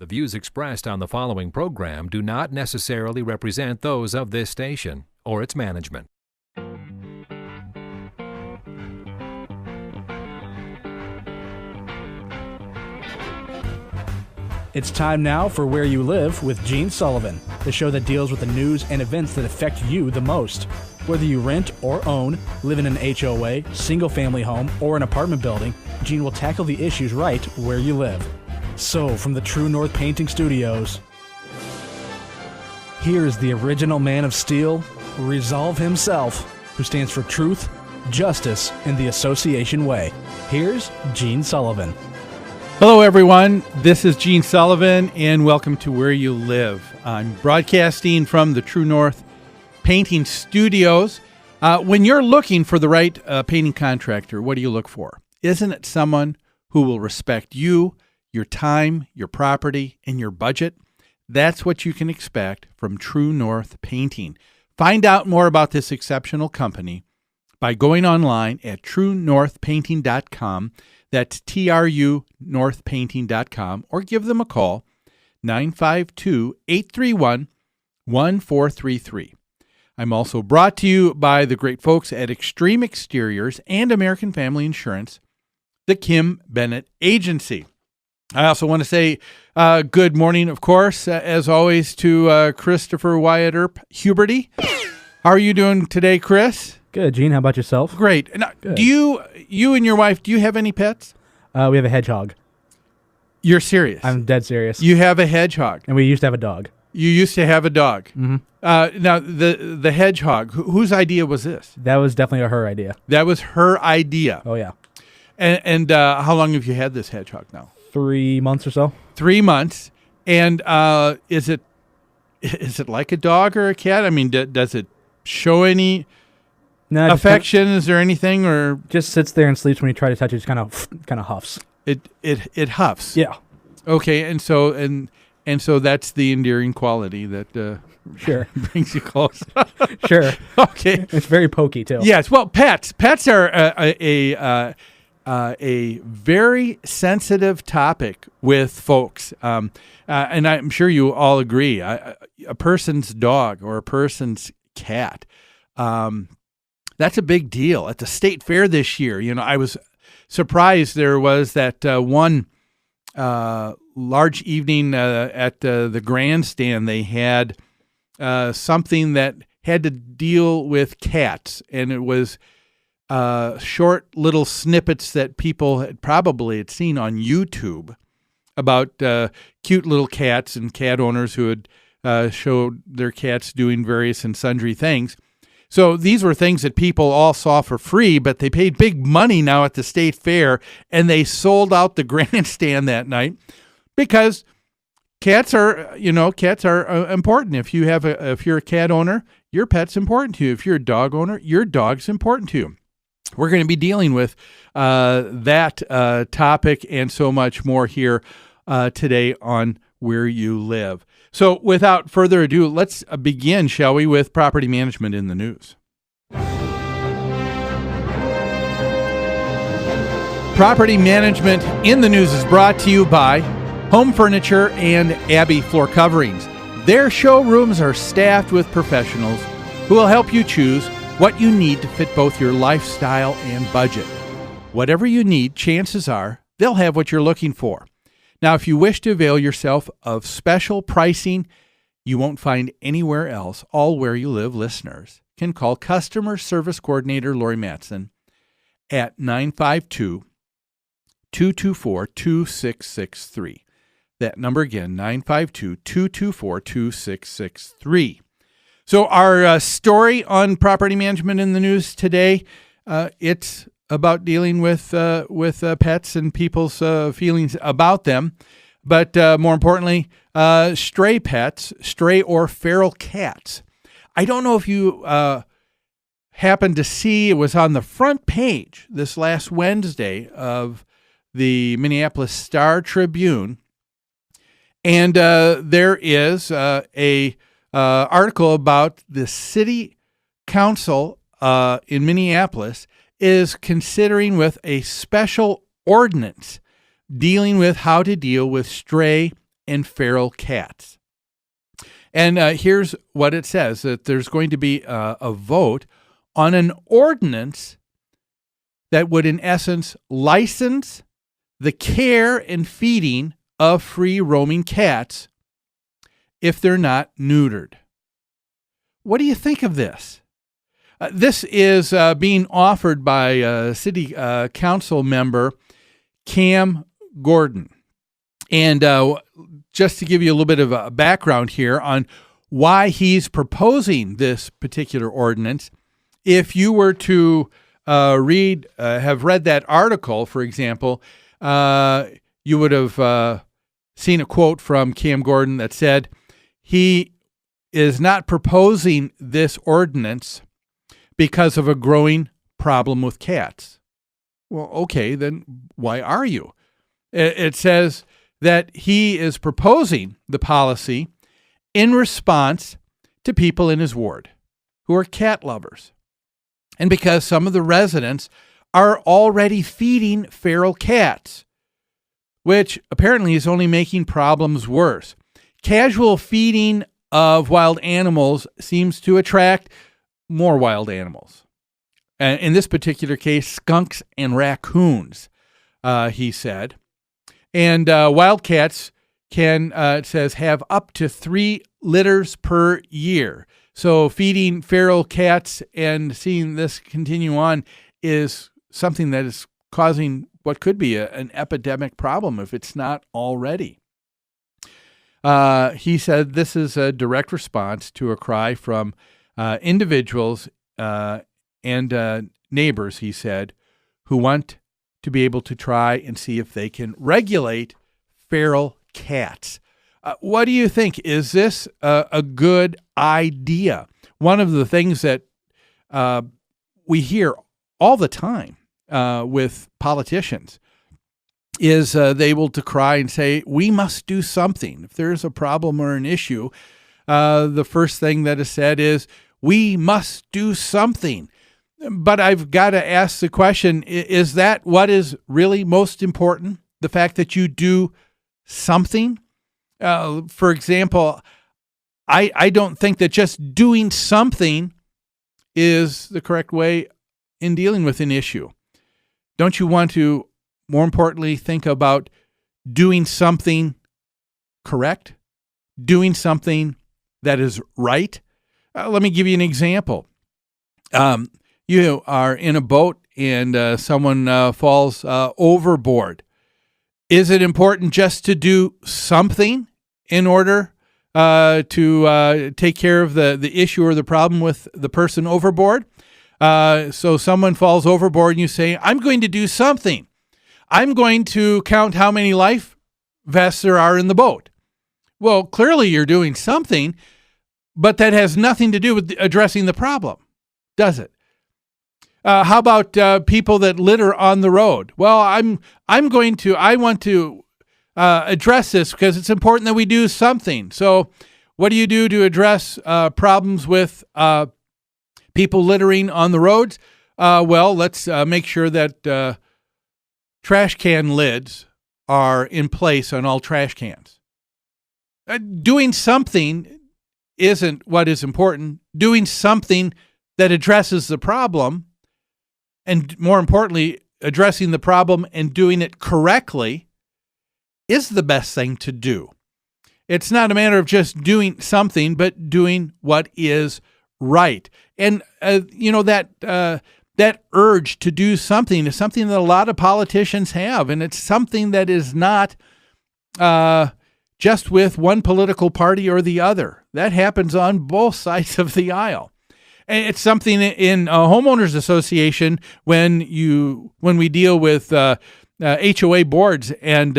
The views expressed on the following program do not necessarily represent those of this station or its management. It's time now for Where You Live with Gene Sullivan, the show that deals with the news and events that affect you the most. Whether you rent or own, live in an HOA, single-family home, or an apartment building, Gene will tackle the issues right where you live. So, from the True North Painting Studios, here is the original Man of Steel, Resolve himself, who stands for truth, justice, and the association way. Here's Gene Sullivan. Hello, everyone. This is Gene Sullivan, and welcome to Where You Live. I'm broadcasting from the True North Painting Studios. When you're looking for the right painting contractor, what do you look for? Isn't it someone who will respect you, your time, your property, and your budget? That's what you can expect from True North Painting. Find out more about this exceptional company by going online at truenorthpainting.com. That's trunorthpainting.com, or give them a call, 952-831-1433. I'm also brought to you by the great folks at Extreme Exteriors and American Family Insurance, the Kim Bennett Agency. I also want to say good morning, of course, as always, to Christopher Wyatt Earp Huberty. How are you doing today, Chris? Good, Gene. How about yourself? Great. Now, Good. Do you and your wife, do you have any pets? We have a hedgehog. You're serious? I'm dead serious. You have a hedgehog. And we used to have a dog. You used to have a dog. Mm-hmm. Now, the hedgehog, whose idea was this? That was definitely her idea. That was her idea. Oh, yeah. And how long have you had this hedgehog now? 3 months or so. 3 months. And is it like a dog or a cat? I mean, does it show any affection? Is there anything, or just sits there and sleeps when you try to touch it? Just kind of huffs. It huffs? Yeah. Okay, and so that's the endearing quality that Sure brings you close. Sure. Okay. It's very pokey too. Yes. Well, pets are a very sensitive topic with folks, and I'm sure you all agree. A person's dog or a person's cat, that's a big deal. At the state fair this year, I was surprised there was that one large evening at the grandstand. They had something that had to deal with cats, and it was short little snippets that people had probably seen on YouTube about cute little cats and cat owners who had showed their cats doing various and sundry things. So these were things that people all saw for free, but they paid big money now at the state fair, and they sold out the grandstand that night because cats are important. If you're a cat owner, your pet's important to you. If you're a dog owner, your dog's important to you. We're going to be dealing with that topic and so much more here today on Where You Live. So without further ado, let's begin, shall we, with property management in the news. Property management in the news is brought to you by Home Furniture and Abbey Floor Coverings. Their showrooms are staffed with professionals who will help you choose what you need to fit both your lifestyle and budget. Whatever you need, chances are they'll have what you're looking for. Now, if you wish to avail yourself of special pricing you won't find anywhere else, all Where You Live listeners can call Customer Service Coordinator Lori Matson at 952-224-2663. That number again, 952-224-2663. So our story on property management in the news today, it's about dealing with pets and people's feelings about them. But more importantly, stray pets, stray or feral cats. I don't know if you happened to see, it was on the front page this last Wednesday of the Minneapolis Star-Tribune. And there is a article about the city council in Minneapolis is considering with a special ordinance dealing with how to deal with stray and feral cats. And here's what it says, that there's going to be a vote on an ordinance that would, in essence, license the care and feeding of free-roaming cats if they're not neutered. What do you think of this? This is being offered by City Council member Cam Gordon. And just to give you a little bit of a background here on why he's proposing this particular ordinance, if you were to have read that article, for example, you would have seen a quote from Cam Gordon that said he is not proposing this ordinance because of a growing problem with cats. Well, okay, then why are you? It says that he is proposing the policy in response to people in his ward who are cat lovers, and because some of the residents are already feeding feral cats, which apparently is only making problems worse. Casual feeding of wild animals seems to attract more wild animals. In this particular case, skunks and raccoons, he said. And wildcats can, it says, have up to 3 litters per year. So feeding feral cats and seeing this continue on is something that is causing what could be an epidemic problem if it's not already. He said this is a direct response to a cry from individuals and neighbors, he said, who want to be able to try and see if they can regulate feral cats. What do you think? Is this a good idea? One of the things that we hear all the time with politicians is they will decry and say, we must do something. If there's a problem or an issue, the first thing that is said is, we must do something. But I've got to ask the question, is that what is really most important? The fact that you do something? For example, I don't think that just doing something is the correct way in dealing with an issue. Don't you want to, more importantly, think about doing something correct? Doing something that is right? Let me give you an example. You are in a boat and someone falls overboard. Is it important just to do something in order to take care of the issue or the problem with the person overboard? So someone falls overboard and you say, I'm going to do something. I'm going to count how many life vests there are in the boat. Well, clearly you're doing something, but that has nothing to do with addressing the problem, does it? How about people that litter on the road? Well, I want to address this because it's important that we do something. So what do you do to address problems with people littering on the roads? Well, let's make sure that trash can lids are in place on all trash cans. Doing something isn't what is important. Doing something that addresses the problem, and more importantly, addressing the problem and doing it correctly, is the best thing to do. It's not a matter of just doing something, but doing what is right. And, that urge to do something is something that a lot of politicians have, and it's something that is not just with one political party or the other. That happens on both sides of the aisle. And it's something in a homeowners association when we deal with HOA boards and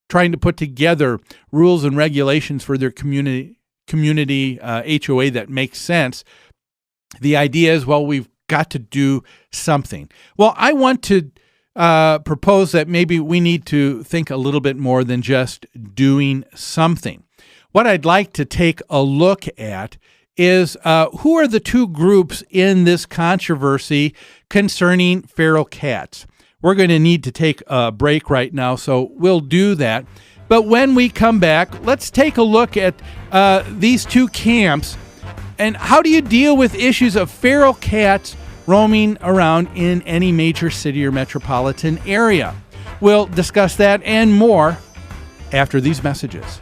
trying to put together rules and regulations for their community HOA that makes sense. The idea is, well, we've got to do something. Well, I want to propose that maybe we need to think a little bit more than just doing something. What I'd like to take a look at is who are the two groups in this controversy concerning feral cats. We're going to need to take a break right now, so we'll do that. But when we come back, let's take a look at these two camps and how do you deal with issues of feral cats roaming around in any major city or metropolitan area. We'll discuss that and more after these messages.